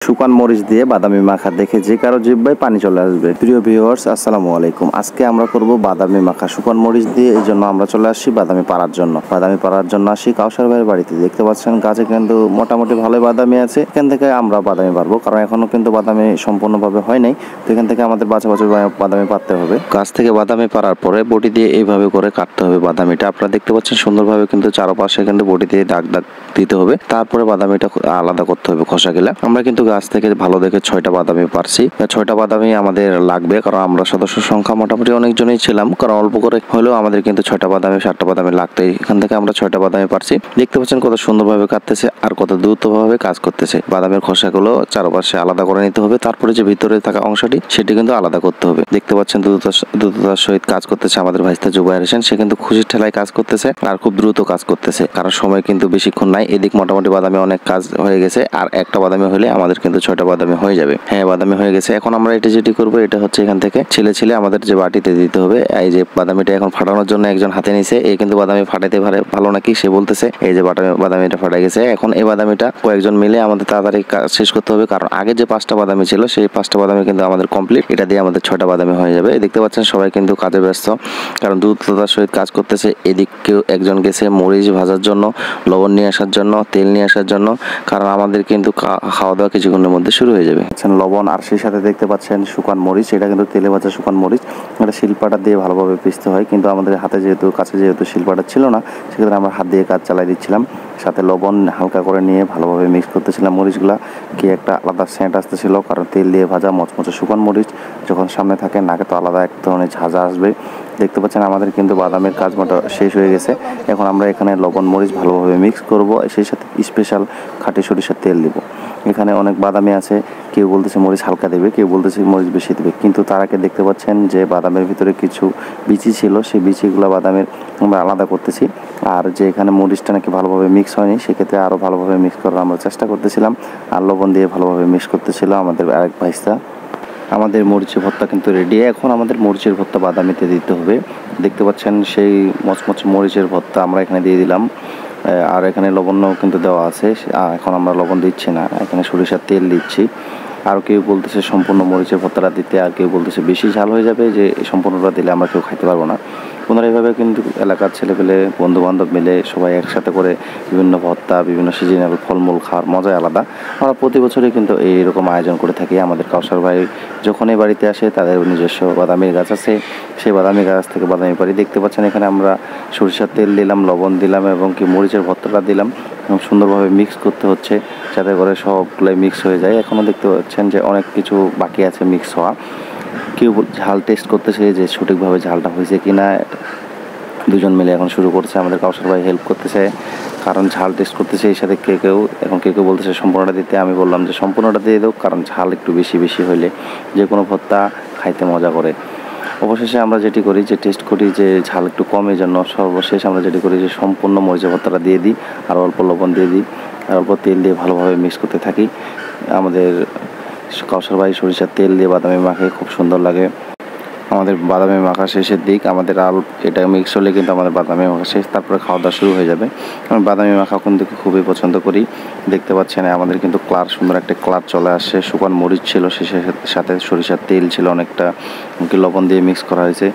শুকান মরিচ দিয়ে বাদামি মাখা দেখে যে কারো জিহ্বায় পানি চলে আসবে। প্রিয় ভিউয়ার্স, আসসালামু আলাইকুম। আজকে আমরা করব বাদামি মাখা শুকান মরিচ দিয়ে। এই জন্য আমরা চলে আসছি বাদামি পাড়ার জন্য। বাদামি পাড়ার জন্য আসি কাউসার ভাইয়ের বাড়িতে। দেখতে পাচ্ছেন গাছে কিন্তু মোটামুটি ভালোই বাদামি আছে। এখান থেকে আমরা বাদামি পারবো, কারণ এখনো কিন্তু বাদামি সম্পূর্ণভাবে হয় নাই। তো এখান থেকে আমাদের বাছা বাছা বাদামি পারতে হবে। গাছ থেকে বাদামি পাড়ার পরে বটি দিয়ে এইভাবে করে কাটতে হবে বাদামিটা। আপনারা দেখতে পাচ্ছেন সুন্দরভাবে কিন্তু চারপাশে কিন্তু বটি দিয়ে দাগ দাগ দিতে হবে। তারপরে বাদামিটা আলাদা করতে হবে খোসা গেলে। আমরা কিন্তু গাছ থেকে ভালো দেখে 6টা বাদামি পারছি। 6টা বাদামি আমাদের লাগবে, কারণ আমরা সদস্য সংখ্যা মোটামুটি অনেকজনই ছিলাম, কারণ অল্প করে হলেও আমাদের কিন্তু 6টা বাদামি 7টা বাদামি লাগতোই। এখান থেকে আমরা 6টা বাদামি পারছি। দেখতে পাচ্ছেন কত সুন্দরভাবে কাটতেছে আর কত দ্রুতভাবে কাজ করতেছে। বাদামের খোসাগুলো চারপাশে আলাদা করে নিতে হবে। তারপরে যে ভিতরে থাকা অংশটি সেটি কিন্তু আলাদা করতে হবে। দেখতে পাচ্ছেন দ্রুততার সহিত কাজ করতেছে আমাদের ভাইস্তা জুবাইর হোসেন। সে কিন্তু খুশির ঠেলায় কাজ করতেছে আর খুব দ্রুত কাজ করতেছে, কারণ সময় কিন্তু বেশিক্ষণ নাই। এদিক মোটামুটি বাদামি অনেক কাজ হয়ে গেছে, আর একটা বাদামি হলে আমাদের কিন্তু 6টা বাদামি হয়ে যাবে। হ্যাঁ, বাদামি হয়ে গেছে। এখন আমরা এটা যেটি করবো, এটা হচ্ছে এখান থেকে ছিলে আমাদের যে বাটিতে দিতে হবে। এই যে বাদামিটা এখন ফাটানোর জন্য একজন হাতে নিছে। এই কিন্তু বাদামি ফাটাইতে ভালো নাকি সে বলতেছে। এই যে বাদামিটা ফাটা গেছে। এখন এই বাদামিটা কয়েকজন মিলে আমাদের তাড়াতাড়ি কাজ শেষ করতে হবে, কারণ আগে যে 5টা বাদামি ছিল সেই 5টা বাদামি কিন্তু আমাদের কমপ্লিট। এটা দিয়ে আমাদের 6টা বাদামি হয়ে যাবে। দেখতে পাচ্ছেন সবাই কিন্তু কাজে ব্যস্ত, কারণ দ্রুততার সহিত কাজ করতেছে। এদিক কেউ একজন গেছে মরিচ ভাজার জন্য, লবণ নিয়ে আসার জন্য, তেল নিয়ে আসার জন্য, কারণ আমাদের কিন্তু খাওয়া দাওয়া কিছুক্ষণের মধ্যে শুরু হয়ে যাবে। লবণ আর সেই সাথে দেখতে পাচ্ছেন শুকান মরিচ। এটা কিন্তু তেলে ভাজা শুকান মরিচ। এটা শিলপাটা দিয়ে ভালোভাবে পিষতে হয়, কিন্তু আমাদের হাতে কাছে যেহেতু শিলপাটা ছিল না, সেক্ষেত্রে আমরা হাত দিয়ে কাজ চালাই দিচ্ছিলাম। সাথে লবণ হালকা করে নিয়ে ভালোভাবে মিক্স করতেছিলাম মরিচগুলা। কি একটা আলাদা সেন্ট আসতেছিল, কারণ তেল দিয়ে ভাজা মচমচে শুকান মরিচ যখন সামনে থাকে নাকে তো আলাদা এক ধরনের ঝাঁঝা আসবে। দেখতে পাচ্ছেন আমাদের কিন্তু বাদামের কাজ মোটা শেষ হয়ে গেছে। এখন আমরা এখানে লবণ মরিচ ভালোভাবে মিক্স করব, সেই সাথে স্পেশাল খাঁটি সরিষার তেল দিব। এখানে অনেক বাদামি আছে, কেউ বলতেছে মরিচ হালকা দেবে, কেউ বলতেছে মরিচ বেশি দেবে, কিন্তু তার আগে দেখতে পাচ্ছেন যে বাদামের ভিতরে কিছু বিচি ছিল, সেই বিচিগুলো বাদামের আমরা আলাদা করতেছি। আর যে এখানে মরিচটা নাকি ভালোভাবে মিক্স হয়নি, সেক্ষেত্রে আরও ভালোভাবে মিক্স করার আমরা চেষ্টা করতেছিলাম, আর লবণ দিয়ে ভালোভাবে মিক্স করতেছিল আমাদের আরেক ভাইস্তা। আমাদের মরিচের ভর্তা কিন্তু রেডি। এখন আমাদের মরিচের ভর্তা বাদামিতে দিতে হবে। দেখতে পাচ্ছেন সেই মচমচ মরিচের ভর্তা আমরা এখানে দিয়ে দিলাম, আর এখানে লবণও কিন্তু দেওয়া আছে। এখন আমরা লবণ দিচ্ছি না, এখানে সরিষার তেল দিচ্ছি। আর কেউ বলতেছে সম্পূর্ণ মরিচের ভর্তাটা দিতে, আর কেউ বলতেছে বেশি ঝাল হয়ে যাবে, যে সম্পূর্ণটা দিলে আমরা কেউ খাইতে পারবো না। ওনারা এইভাবে কিন্তু এলাকার ছেলেপেলে বন্ধুবান্ধব মিলে সবাই একসাথে করে বিভিন্ন ভর্তা, বিভিন্ন সিজনাল ফলমূল খাওয়ার মজাই আলাদা। আমরা প্রতি বছরই কিন্তু এইরকম আয়োজন করে থাকি। আমাদের কাউসার ভাই যখন এই বাড়িতে আসে, তাদের নিজস্ব বাদামির গাছ আছে, সেই বাদামি গাছ থেকে বাদামি পারি। দেখতে পাচ্ছেন এখানে আমরা সরিষার তেল দিলাম, লবণ দিলাম এবং কি মরিচের ভর্তাটা দিলাম। সুন্দরভাবে মিক্স করতে হচ্ছে যাতে করে সবগুলোই মিক্স হয়ে যায়। এখনও দেখতে পাচ্ছেন যে অনেক কিছু বাকি আছে মিক্স হওয়া। কেউ ঝাল টেস্ট করতেছে যে সঠিকভাবে ঝালটা হয়েছে কিনা। দুজন মিলে এখন শুরু করছে, আমাদের কাউসার ভাই হেল্প করতেছে, কারণ ঝাল টেস্ট করতেছে। এই সাথে কেউ বলতেছে সম্পূর্ণটা দিতে। আমি বললাম যে সম্পূর্ণটা দিয়ে দাও, কারণ ঝাল একটু বেশি হইলে যে কোনো ভর্তা খাইতে মজা করে। অবশেষে আমরা যেটি করি, যে টেস্ট করি যে ঝাল একটু কমের জন্য, সর্বশেষ আমরা যেটি করি যে সম্পূর্ণ মরিচের ভর্তাটা দিয়ে দিই, আর অল্প লবণ দিয়ে দিই, আর অল্প তেল দিয়ে ভালোভাবে মিক্স করতে থাকি। আমাদের কাউসার ভাই সরিষার তেল দিয়ে বাদামি মাখে, খুব সুন্দর লাগে। আমাদের বাদামি মাখা শেষের দিক, আমাদের এটা মিক্স হলে কিন্তু আমাদের বাদামি মাখা শেষ, তারপরে খাওয়া দাওয়া শুরু হয়ে যাবে। আমি বাদামি মাখা কিন্তু খুবই পছন্দ করি। দেখতে পাচ্ছেন আমাদের কিন্তু সুন্দর একটা কালার চলে আসছে। শুকান মরিচ ছিল, শেষের সাথে সরিষার তেল ছিল অনেকটা, লবণ দিয়ে মিক্স করা হয়েছে।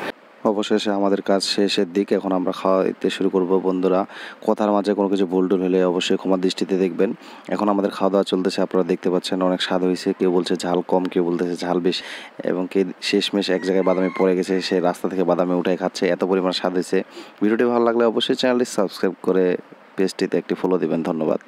অবশেষে আমাদের কাজ শেষের দিক, এখন আমরা খাওয়াইতে শুরু করব। বন্ধুরা, কথার মাঝে কোনো কিছু ভুল হলে অবশ্যই ক্ষমা দৃষ্টিতে দেখবেন। এখন আমাদের খাওয়া দাওয়া চলতেছে, আপনারা দেখতে পাচ্ছেন অনেক স্বাদ হয়েছে। কেউ বলছে ঝাল কম, কেউ বলতেছে ঝাল বেশি, এবং শেষমেশ এক জায়গায় বাদামি পড়ে গেছে, সে রাস্তা থেকে বাদামি উঠাই খাচ্ছে, এত পরিমাণ স্বাদ হয়েছে। ভিডিওটি ভালো লাগলে অবশ্যই চ্যানেলটি সাবস্ক্রাইব করে পেজটিতে একটি ফলো দিবেন। ধন্যবাদ।